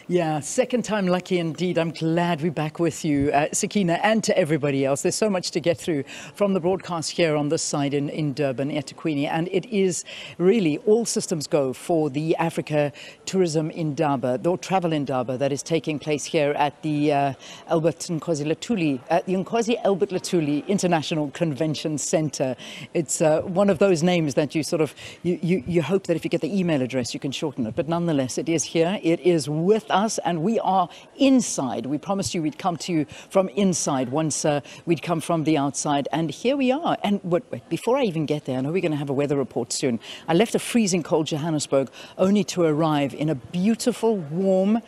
Yeah, second time lucky indeed. I'm glad we're back with you, Sakina, and to everybody else. There's so much to get through from the broadcast here on this side in Durban, eThekwini, and it is really all systems go for the Africa Tourism Indaba, the Travel Indaba that is taking place here at the Albert Nkosi Luthuli International Convention Center. It's one of those names that you sort of, you hope that if you get the email address, you can shorten it. But nonetheless, it is here. It is with us, and we are inside. We promised you we'd come to you from inside once we'd come from the outside, and here we are. And wait, before I even get there, I know we're going to have a weather report soon. I left a freezing cold Johannesburg only to arrive in a beautiful, warm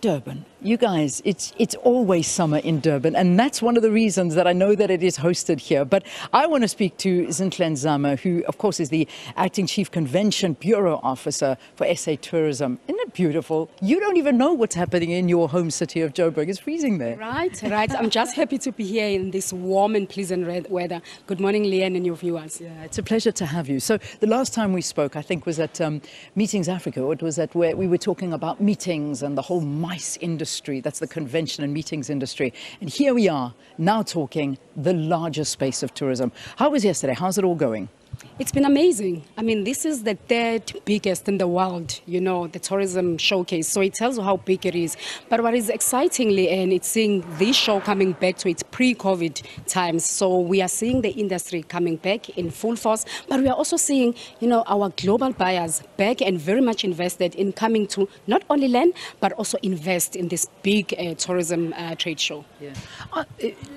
Durban. You guys, it's always summer in Durban, and that's one of the reasons that I know that it is hosted here. But I want to speak to Zinhle Nzama, who of course is the Acting Chief Convention Bureau Officer for SA Tourism. Isn't it beautiful? You don't even know what's happening in your home city of Joburg. It's freezing there. Right. I'm just happy to be here in this warm and pleasant weather. Good morning, Leanne, and your viewers. Yeah, it's a pleasure to have you. So the last time we spoke, I think, was at Meetings Africa. It was at where we were talking about meetings and the whole MICE industry. That's the convention and meetings industry. And here we are now talking the largest space of tourism. How was yesterday? How's it all going? It's been amazing. I mean, this is the third biggest in the world, you know, the tourism showcase. So it tells you how big it is. But what is excitingly, and it's seeing this show coming back to its pre-COVID times. So we are seeing the industry coming back in full force. But we are also seeing, you know, our global buyers back and very much invested in coming to not only land, but also invest in this big tourism trade show. Yeah.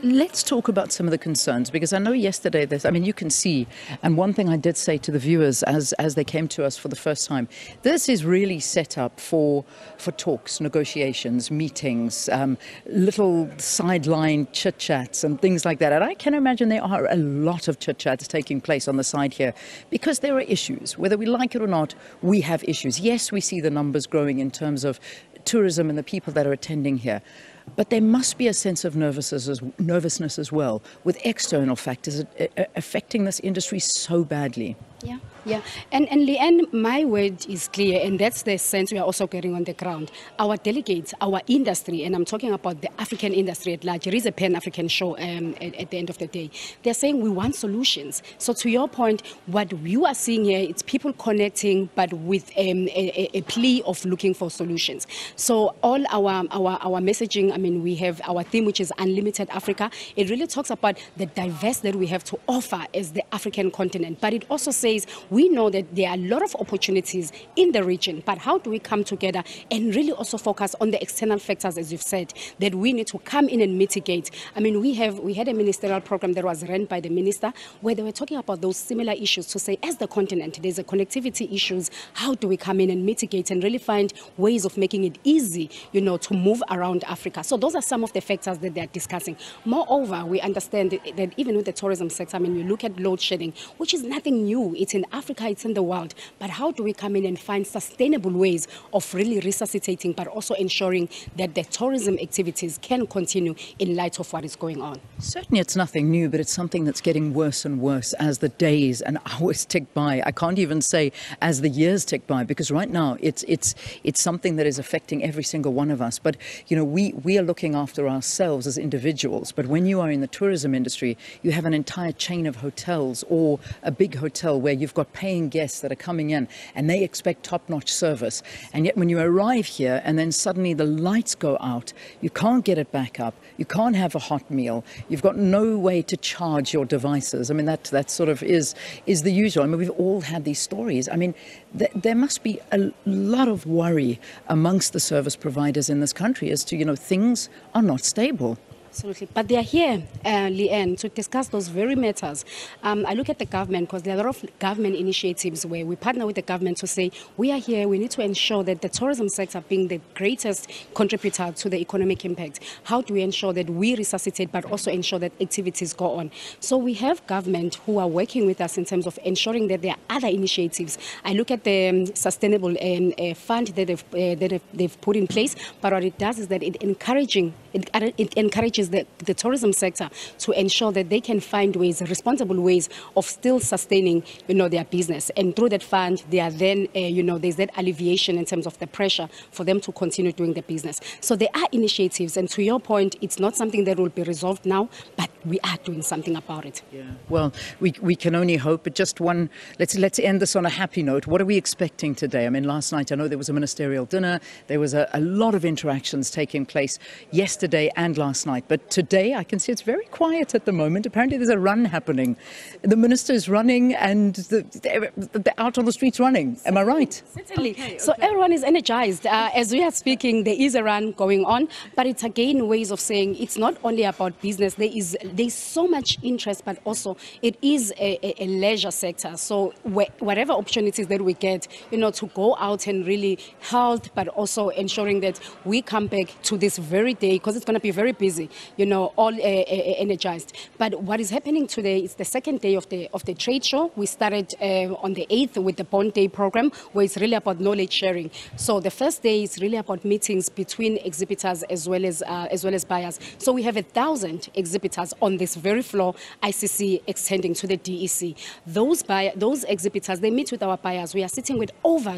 Let's talk about some of the concerns, because I know yesterday, you can see, and one thing I did say to the viewers as they came to us for the first time, this is really set up for talks, negotiations, meetings, little sideline chit-chats and things like that. And I can imagine there are a lot of chit-chats taking place on the side here, because there are issues. Whether we like it or not, we have issues. Yes, we see the numbers growing in terms of tourism and the people that are attending here. But there must be a sense of nervousness as well, with external factors affecting this industry so badly. Yeah. And Leanne, my word is clear, and that's the sense we are also getting on the ground. Our delegates, our industry, and I'm talking about the African industry at large, it is a Pan-African show at the end of the day. They're saying we want solutions. So to your point, what you are seeing here, it's people connecting, but with a plea of looking for solutions. So all our messaging, we have our theme, which is Unlimited Africa. It really talks about the diverse that we have to offer as the African continent. But it also says we know that there are a lot of opportunities in the region, but how do we come together and really also focus on the external factors, as you've said, that we need to come in and mitigate? We had a ministerial program that was run by the minister where they were talking about those similar issues to say, as the continent, there's a connectivity issues. How do we come in and mitigate and really find ways of making it easy, to move around Africa? So those are some of the factors that they're discussing. Moreover, we understand that even with the tourism sector, you look at load shedding, which is nothing new. It's in Africa, it's in the world. But how do we come in and find sustainable ways of really resuscitating, but also ensuring that the tourism activities can continue in light of what is going on? Certainly it's nothing new, but it's something that's getting worse and worse as the days and hours tick by. I can't even say as the years tick by, because right now it's something that is affecting every single one of us. But, we are looking after ourselves as individuals. But when you are in the tourism industry, you have an entire chain of hotels or a big hotel where you've got paying guests that are coming in and they expect top-notch service. And yet when you arrive here and then suddenly the lights go out, you can't get it back up, you can't have a hot meal, you've got no way to charge your devices. That sort of is the usual. We've all had these stories. There must be a lot of worry amongst the service providers in this country as to, things are not stable. Absolutely. But they are here, Leanne, to discuss those very matters. I look at the government, because there are a lot of government initiatives where we partner with the government to say, we are here, we need to ensure that the tourism sector being the greatest contributor to the economic impact, how do we ensure that we resuscitate, but also ensure that activities go on? So we have government who are working with us in terms of ensuring that there are other initiatives. I look at the sustainable fund that they've put in place, but what it does is that it encourages is the tourism sector, to ensure that they can find ways, responsible ways of still sustaining, their business. And through that fund, they are then, there's that alleviation in terms of the pressure for them to continue doing the business. So there are initiatives, and to your point, it's not something that will be resolved now, but we are doing something about it. Yeah. Well, we can only hope. But just one, let's end this on a happy note. What are we expecting today? I mean, last night I know there was a ministerial dinner. There was a lot of interactions taking place yesterday and last night. But today I can see it's very quiet at the moment. Apparently there's a run happening. The minister is running and they're out on the streets running. Am I right? Certainly. Okay. So everyone is energized. As we are speaking, there is a run going on, but it's again ways of saying it's not only about business. There's so much interest, but also it is a leisure sector. So whatever opportunities that we get, to go out and really help, but also ensuring that we come back to this very day, because it's going to be very busy, all energized. But what is happening today is the second day of the trade show. We started on the 8th with the Bond Day program, where it's really about knowledge sharing. So the first day is really about meetings between exhibitors as well as buyers. So we have 1,000 exhibitors on this very floor, ICC extending to the DEC. Those exhibitors, they meet with our buyers. We are sitting with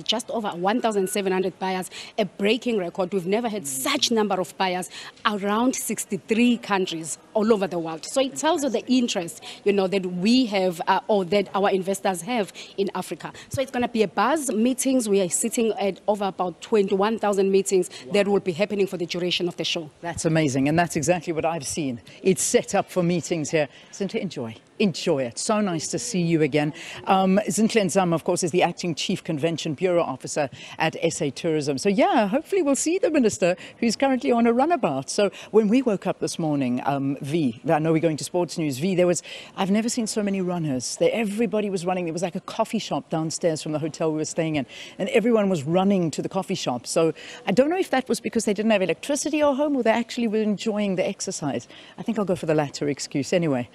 just over 1,700 buyers, a breaking record. We've never had such number of buyers around 63 countries all over the world. So it tells you the interest, that we have or that our investors have in Africa. So it's going to be a buzz meetings. We are sitting at over about 21,000 meetings that will be happening for the duration of the show. That's amazing, and that's exactly what I've seen. It's set up for meetings here. Zinhle, enjoy it. So nice to see you again. Zinhle Nzama, of course, is the Acting Chief Convention Bureau Officer at SA Tourism. So yeah, hopefully we'll see the Minister, who's currently on a runabout. So when we woke up this morning, V, I know we're going to Sports News, V, I've never seen so many runners. Everybody was running. There was like a coffee shop downstairs from the hotel we were staying in, and everyone was running to the coffee shop. So I don't know if that was because they didn't have electricity or home, or they actually were enjoying the exercise. I think I'll go for the latter excuse anyway.